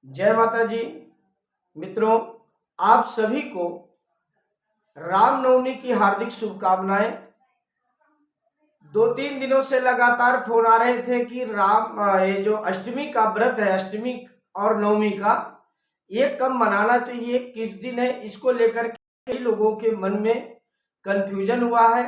जय माता जी। मित्रों, आप सभी को रामनवमी की हार्दिक शुभकामनाएं। 2-3 दिनों से लगातार फोन आ रहे थे कि ये जो अष्टमी का व्रत है, अष्टमी और नवमी का, ये कब मनाना चाहिए, किस दिन है, इसको लेकर कई लोगों के मन में कंफ्यूजन हुआ है।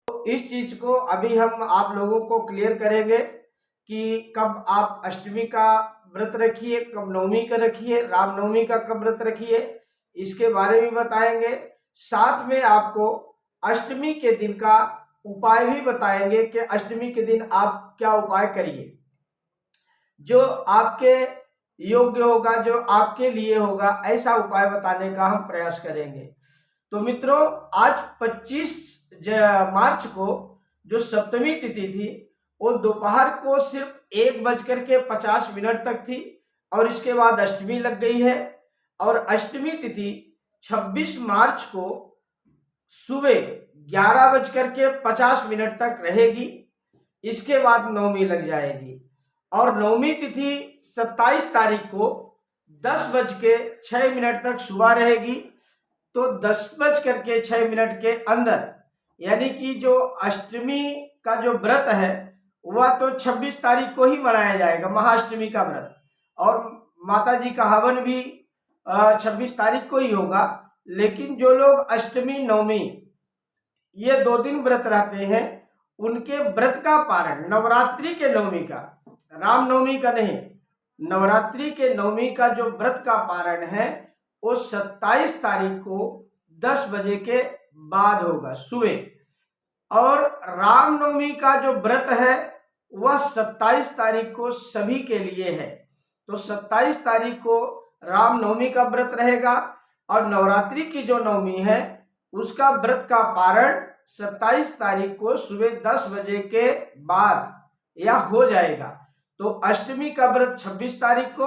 तो इस चीज को अभी हम आप लोगों को क्लियर करेंगे कि कब आप अष्टमी का व्रत रखिए, कब नवमी का रखिए, रामनवमी का कब व्रत रखिए, इसके बारे में बताएंगे। साथ में आपको अष्टमी के दिन का उपाय भी बताएंगे कि अष्टमी के दिन आप क्या उपाय करिए जो आपके योग्य होगा, जो आपके लिए होगा, ऐसा उपाय बताने का हम प्रयास करेंगे। तो मित्रों, आज 25 मार्च को जो सप्तमी तिथि थी वो दोपहर को सिर्फ 1:50 तक थी और इसके बाद अष्टमी लग गई है। और अष्टमी तिथि 26 मार्च को सुबह 11:50 तक रहेगी। इसके बाद नवमी लग जाएगी और नवमी तिथि 27 तारीख को 10:06 तक सुबह रहेगी। तो 10:06 के अंदर, यानी कि जो अष्टमी का जो व्रत है वह तो 26 तारीख को ही मनाया जाएगा, महाअष्टमी का व्रत, और माता जी का हवन भी 26 तारीख को ही होगा। लेकिन जो लोग अष्टमी नवमी ये 2 दिन व्रत रहते हैं, उनके व्रत का पारण नवरात्रि के नवमी का, रामनवमी का नहीं, नवरात्रि के नवमी का जो व्रत का पारण है वो 27 तारीख को 10 बजे के बाद होगा सुबह। और रामनवमी का जो व्रत है वह 27 तारीख को सभी के लिए है। तो 27 तारीख को रामनवमी का व्रत रहेगा और नवरात्रि की जो नवमी है उसका व्रत का पारण 27 तारीख को सुबह 10 बजे के बाद या हो जाएगा। तो अष्टमी का व्रत 26 तारीख को,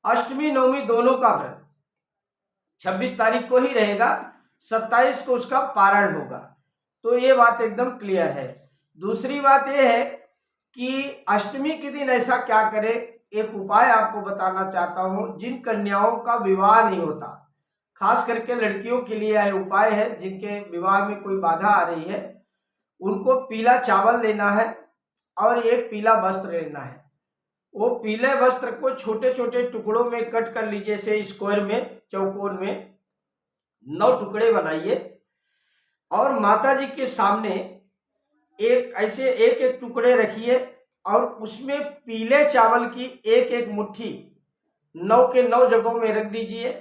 अष्टमी नवमी दोनों का व्रत 26 तारीख को ही रहेगा, 27 को उसका पारण होगा। तो ये बात एकदम क्लियर है। दूसरी बात यह है कि अष्टमी के दिन ऐसा क्या करें, एक उपाय आपको बताना चाहता हूं। जिन कन्याओं का विवाह नहीं होता, खास करके लड़कियों के लिए यह उपाय है, जिनके विवाह में कोई बाधा आ रही है, उनको पीला चावल लेना है और एक पीला वस्त्र लेना है। वो पीले वस्त्र को छोटे छोटे टुकड़ों में कट कर लीजिए, जैसे स्क्वायर में, चौकोन में 9 टुकड़े बनाइए और माता जी के सामने एक ऐसे एक एक टुकड़े रखिए और उसमें पीले चावल की एक एक मुट्ठी 9 के 9 जगहों में रख दीजिए।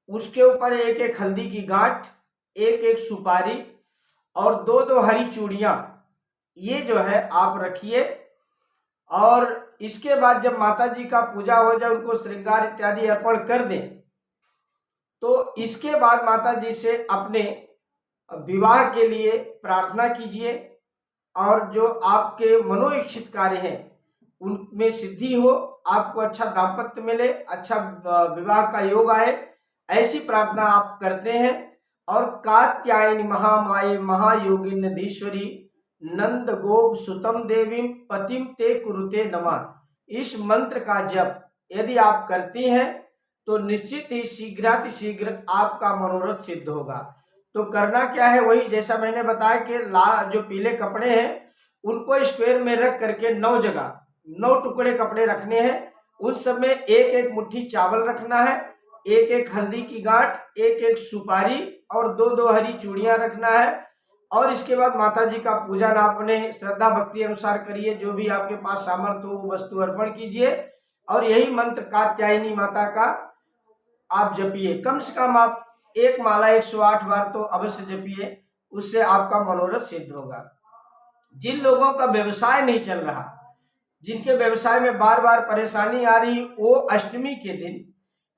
उसके ऊपर एक एक हल्दी की गांठ, एक एक सुपारी और 2-2 हरी चूड़ियाँ, ये जो है आप रखिए। और इसके बाद जब माता जी का पूजा हो जाए, उनको श्रृंगार इत्यादि अर्पण कर दें, तो इसके बाद माता जी से अपने विवाह के लिए प्रार्थना कीजिए और जो आपके मनोइच्छित कार्य हैं उनमें सिद्धि हो, आपको अच्छा दाम्पत्य मिले, अच्छा विवाह का योग आए, ऐसी प्रार्थना आप करते हैं। और कात्यायनी महामाये महायोगिनधीश्वरी नंद गोप सुतम देवीम पतिम ते कुरुते नमः, इस मंत्र का जप यदि आप करती हैं तो निश्चित ही शीघ्र आपका मनोरथ सिद्ध होगा। तो करना क्या है, वही जैसा मैंने बताया कि जो पीले कपड़े हैं उनको स्क्वायर में रख करके 9 जगह 9 टुकड़े कपड़े रखने हैं। उस समय एक एक मुट्ठी चावल रखना है, एक एक हल्दी की गांठ, एक एक सुपारी और 2-2 हरी चूड़ियां रखना है। और इसके बाद माता जी का पूजन अपने श्रद्धा भक्ति अनुसार करिए, जो भी आपके पास सामर्थ्य हो वस्तु अर्पण कीजिए और यही मंत्र कात्यायनी माता का आप जपिए। कम से कम आप एक माला 108 बार तो अवश्य जपिए, उससे आपका मनोरथ सिद्ध होगा। जिन लोगों का व्यवसाय नहीं चल रहा, जिनके व्यवसाय में बार बार परेशानी आ रही, वो अष्टमी के दिन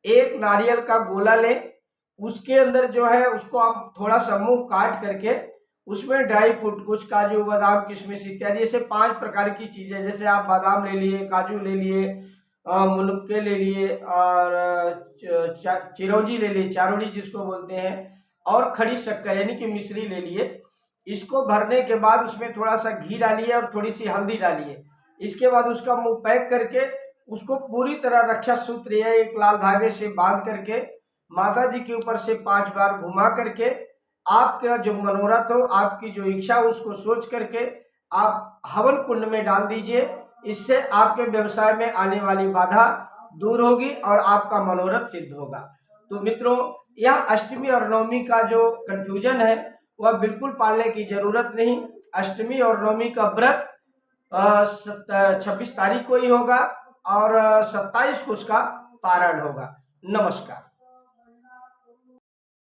एक नारियल का गोला लें, उसके अंदर जो है उसको आप थोड़ा सा मुंह काट करके उसमें ड्राई फ्रूट, कुछ काजू बादाम किशमिश इत्यादि, ऐसे 5 प्रकार की चीज़ें, जैसे आप बादाम ले लिए, काजू ले लिए, मुनक्के ले लिए और चिरौंजी ले लिए, चारोली जिसको बोलते हैं, और खड़ी शक्कर यानी कि मिश्री ले लिए। इसको भरने के बाद उसमें थोड़ा सा घी डालिए और थोड़ी सी हल्दी डालिए। इसके बाद उसका मुंह पैक करके उसको पूरी तरह रक्षा सूत्र या एक लाल धागे से बांध करके माता जी के ऊपर से 5 बार घुमा करके आपका जो मनोरथ हो, आपकी जो इच्छा हो, उसको सोच करके आप हवन कुंड में डाल दीजिए। इससे आपके व्यवसाय में आने वाली बाधा दूर होगी और आपका मनोरथ सिद्ध होगा। तो मित्रों, यह अष्टमी और नवमी का जो कंफ्यूजन है वह बिल्कुल पालने की जरूरत नहीं। अष्टमी और नवमी का व्रत 26 तारीख को ही होगा और 27 को उसका पारण होगा। नमस्कार।